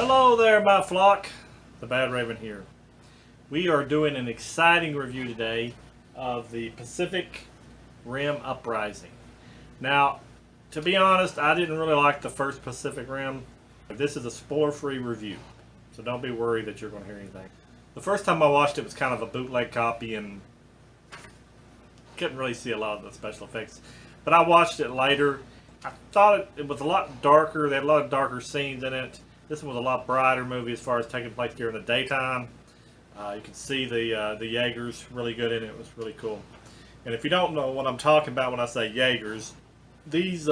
Hello there, my flock. The Badraven here. We are doing an exciting review today of the Pacific Rim Uprising. Now, to be honest, I didn't really like the first Pacific Rim. This is a spoiler-free review, so don't be worried that you're going to hear anything. The first time I watched it was kind of a bootleg copy and couldn't really see a lot of the special effects. But I watched it later. I thought it was a lot darker. They had a lot of darker scenes in it. This one was a lot brighter movie as far as taking place during the daytime. You can see the Yeagers really good in it. It was really cool. And if you don't know what I'm talking about when I say Yeagers, these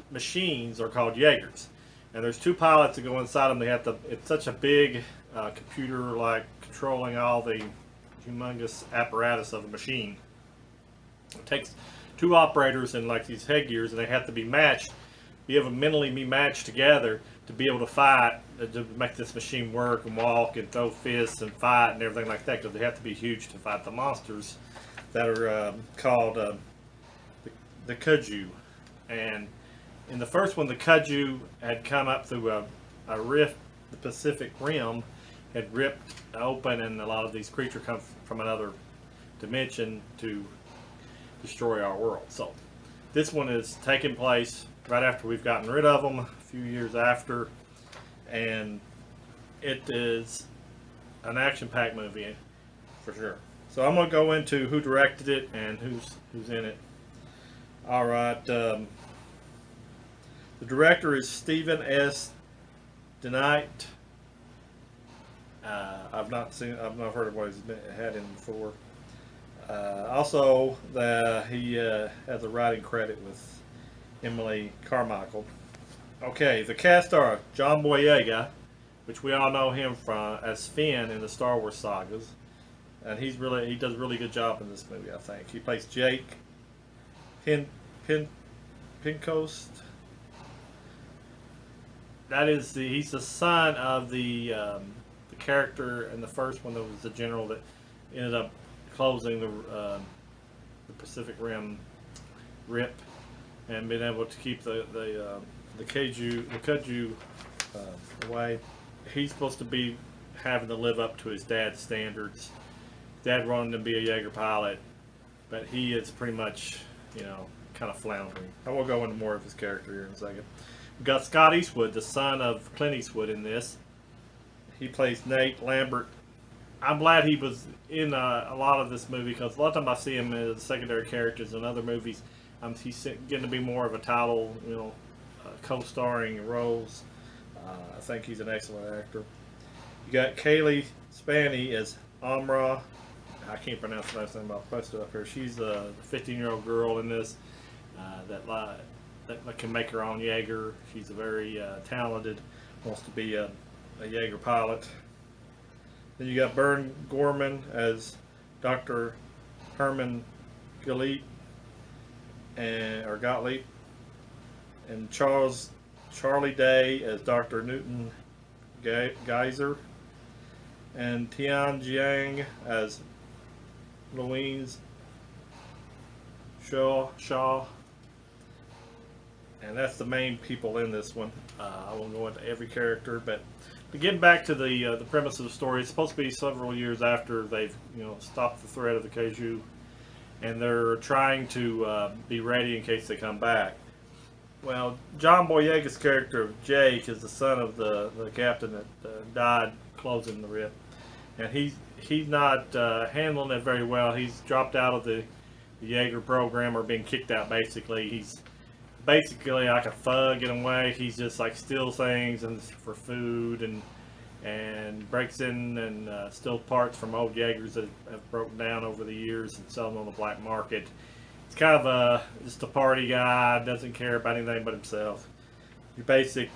machines are called Yeagers. And there's two pilots that go inside them. They have to. It's such a big computer, like controlling all the humongous apparatus of a machine. It takes two operators and like these headgears, and they have to be matched, be able to mentally be matched together to be able to fight, to make this machine work and walk and throw fists and fight and everything like that, because they have to be huge to fight the monsters that are called the Kudju. And in the first one, the Kudju had come up through a rift. The Pacific Rim had ripped open, and a lot of these creatures come from another dimension to destroy our world. So this one is taking place right after we've gotten rid of them, a few years after, and it is an action-packed movie for sure. So I'm going to go into who directed it and who's in it. All right, the director is Stephen S. DeKnight. I've not heard of what he's had in before. Also, he has a writing credit with Emily Carmichael. Okay, the cast are John Boyega, which we all know him from as Finn in the Star Wars sagas, and he does a really good job in this movie. I think he plays Jake Pincoast. He's the son of the character in the first one that was the general that ended up closing the Pacific Rim rip and being able to keep the Kudju away. He's supposed to be having to live up to his dad's standards. Dad wanted him to be a Yeager pilot, but he is pretty much, kind of floundering. I will go into more of his character here in a second. We've got Scott Eastwood, the son of Clint Eastwood, in this. He plays Nate Lambert. I'm glad he was in a lot of this movie, because a lot of times I see him as secondary characters in other movies. He's getting to be more of a title, co-starring roles. I think he's an excellent actor. You got Kaylee Spaney as Amra. I can't pronounce the last name, but I'll post it up here. She's a 15-year-old girl in this that can make her own Yeager. She's a very talented, wants to be a Yeager pilot. Then you got Bern Gorman as Dr. Herman Gottlieb, and Charlie Day as Dr. Newton Geyser, and Tian Jiang as Louise Shaw. And that's the main people in this one. I won't go into every character, but to get back to the premise of the story, it's supposed to be several years after they've stopped the threat of the Kudju, and they're trying to be ready in case they come back. Well, John Boyega's character of Jake is the son of the captain that died closing the rip, and he's not handling it very well. He's dropped out of the Yeager program, or being kicked out. Basically, he's basically like a thug in a way. He's just like steals things and for food, and breaks in and steals parts from old Yeagers that have broken down over the years and sell them on the black market. He's kind of just a party guy, doesn't care about anything but himself. Your basic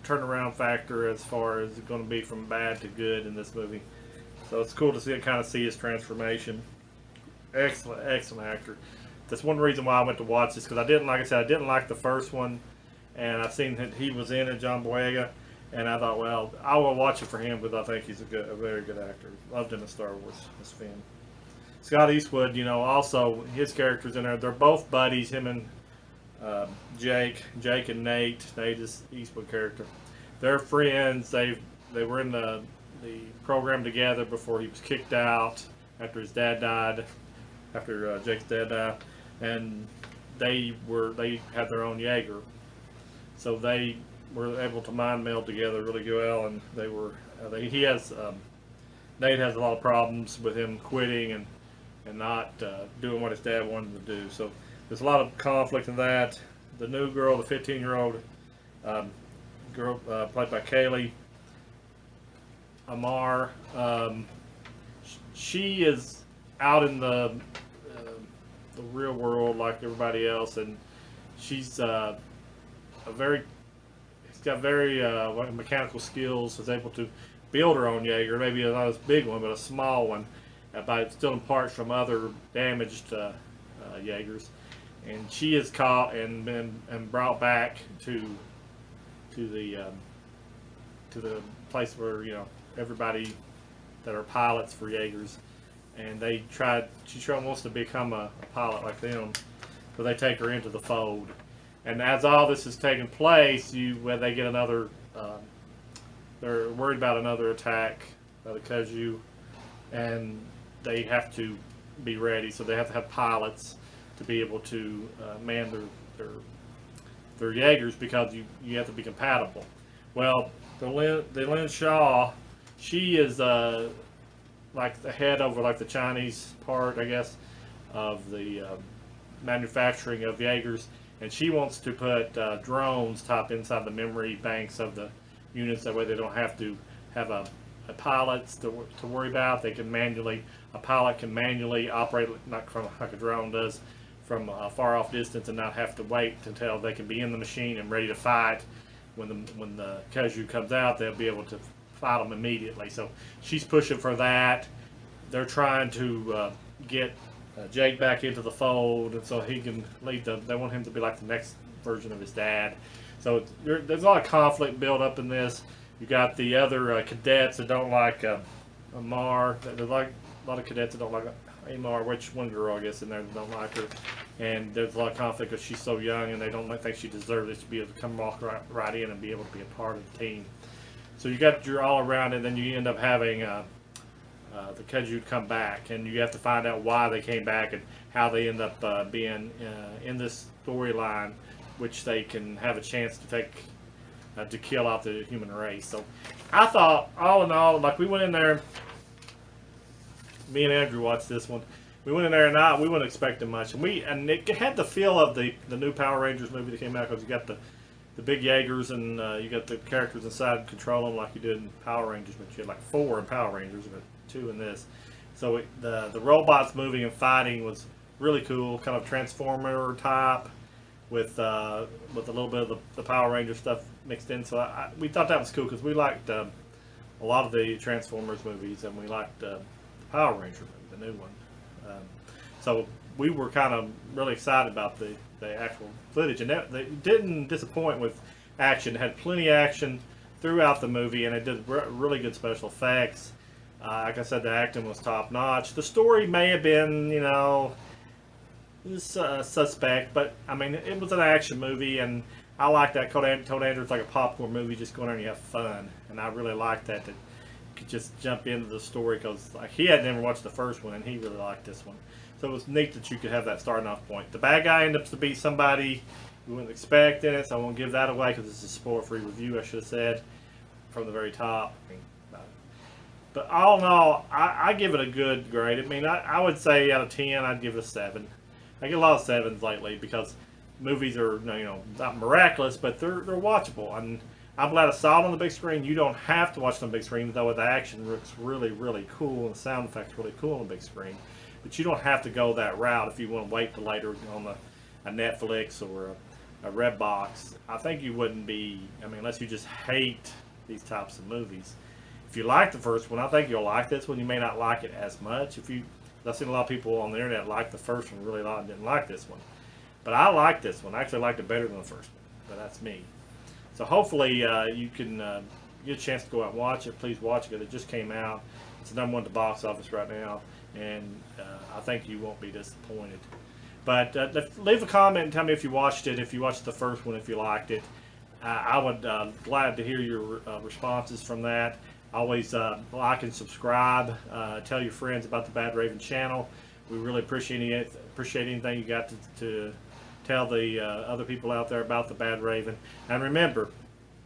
turnaround factor as far as it's going to be from bad to good in this movie. So it's cool to see his transformation. Excellent actor. That's one reason why I went to watch this, because I didn't like the first one, and I seen that he was in it, John Boyega, and I thought, well, I will watch it for him, because I think he's a very good actor. Loved him in Star Wars as Finn. Scott Eastwood, also his character's in there. They're both buddies, him and Jake and Nate. Nate is Eastwood character. they're friends. They were in the program together before he was kicked out after his dad died, after Jake's dad died, and they had their own Yeager, so they were able to mind meld together really well, and they were he has Nate has a lot of problems with him quitting and not doing what his dad wanted him to do. So there's a lot of conflict in that. The new girl, the 15-year-old girl played by Kaylee Amar, she is out in the real world like everybody else, and she's got very mechanical skills. Is able to build her own Yeager, maybe not as big one, but a small one, but still in parts from other damaged Yeagers. And she is caught and brought back to the place where everybody that are pilots for Yeagers, and she wants to become a pilot like them, so they take her into the fold. And as all this is taking place, when they get another, they're worried about another attack by the Kaiju, and they have to be ready. So they have to have pilots to be able to man their Yeagers, because you have to be compatible. Well, the Lynn Shaw, she is like the head over like the Chinese part, I guess, of the manufacturing of Yeagers, and she wants to put drones top inside the memory banks of the units. That way they don't have to have a pilots to worry about. They can a pilot can manually operate like a drone does from a far off distance, and not have to wait until they can be in the machine and ready to fight. When the Kaiju comes out, they'll be able to fight them immediately. So she's pushing for that. They're trying to get Jake back into the fold, and so he can lead them. They want him to be like the next version of his dad. So there's a lot of conflict built up in this. You got the other cadets that don't like Amar. There's like a lot of cadets that don't like Amar, which one girl I guess in there that don't like her. And there's a lot of conflict because she's so young, and they don't think she deserves it to be able to come walk right in and be able to be a part of the team. So you got your all around, and then you end up having the Kaiju come back, and you have to find out why they came back and how they end up being in this storyline, which they can have a chance to take to kill out the human race. So I thought, all in all, like we went in there, me and Andrew watched this one. We went in there and we weren't expecting much, and it had the feel of the new Power Rangers movie that came out, because you got the big Yeagers, and you got the characters inside control them like you did in Power Rangers, but you had like 4 in Power Rangers, but 2 in this. So the robots moving and fighting was really cool, kind of Transformer type, with a little bit of the Power Ranger stuff mixed in. So we thought that was cool, because we liked a lot of the Transformers movies, and we liked the Power Ranger movie, the new one. So we were kind of really excited about the actual footage, and they didn't disappoint with action. It had plenty of action throughout the movie, and it did really good special effects. Like I said, the acting was top notch. The story may have been, suspect, but I mean, it was an action movie, and I like that. Told Andrew it's like a popcorn movie, just go in there and you have fun, and I really liked that. That you could just jump into the story, because like he had never watched the first one, and he really liked this one. So it was neat that you could have that starting off point. The bad guy ended up to be somebody you wouldn't expect in it, so I won't give that away because it's a spoiler-free review, I should have said from the very top. But all in all, I give it a good grade. I mean, I would say out of 10, I'd give it a 7. I get a lot of 7s lately, because movies are, not miraculous, but they're watchable. And I'm glad I saw it on the big screen. You don't have to watch it on the big screen, though the action looks really, really cool, and the sound effects really cool on the big screen. But you don't have to go that route if you want to wait till later on a Netflix or a Redbox. I think you wouldn't be, unless you just hate these types of movies. If you like the first one, I think you'll like this one. You may not like it as much. I've seen a lot of people on the internet like the first one really a lot and didn't like this one. But I like this one. I actually liked it better than the first one. But that's me. So hopefully you can get a chance to go out and watch it. Please watch it, because it just came out. It's the #1 at the box office right now, and I think you won't be disappointed. But leave a comment and tell me if you watched it, if you watched the first one, if you liked it. I would glad to hear your responses from that. Always like and subscribe. Tell your friends about the Badraven channel. We really appreciate anything you got to tell the other people out there about the Badraven. And remember,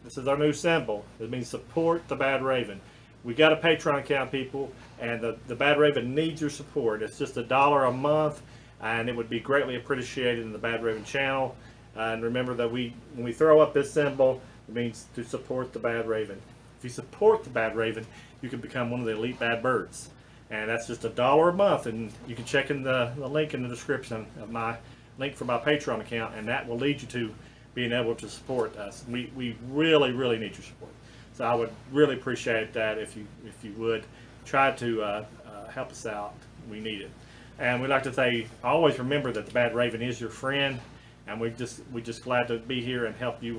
this is our new symbol. It means support the Badraven. We got a Patreon account, people, and the Badraven needs your support. It's just $1 a month, and it would be greatly appreciated in the Badraven channel. And remember that when we throw up this symbol, it means to support the Badraven. If you support the Badraven, you can become one of the elite bad birds. And that's just $1 a month, and you can check in the link in the description of my link for my Patreon account, and that will lead you to being able to support us. We really, really need your support. So I would really appreciate that if you would try to help us out. We need it. And we'd like to say, always remember that the Badraven is your friend, and we're just glad to be here and help you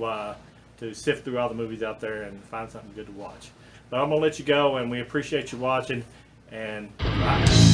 to sift through all the movies out there and find something good to watch. But I'm gonna let you go, and we appreciate you watching. And bye.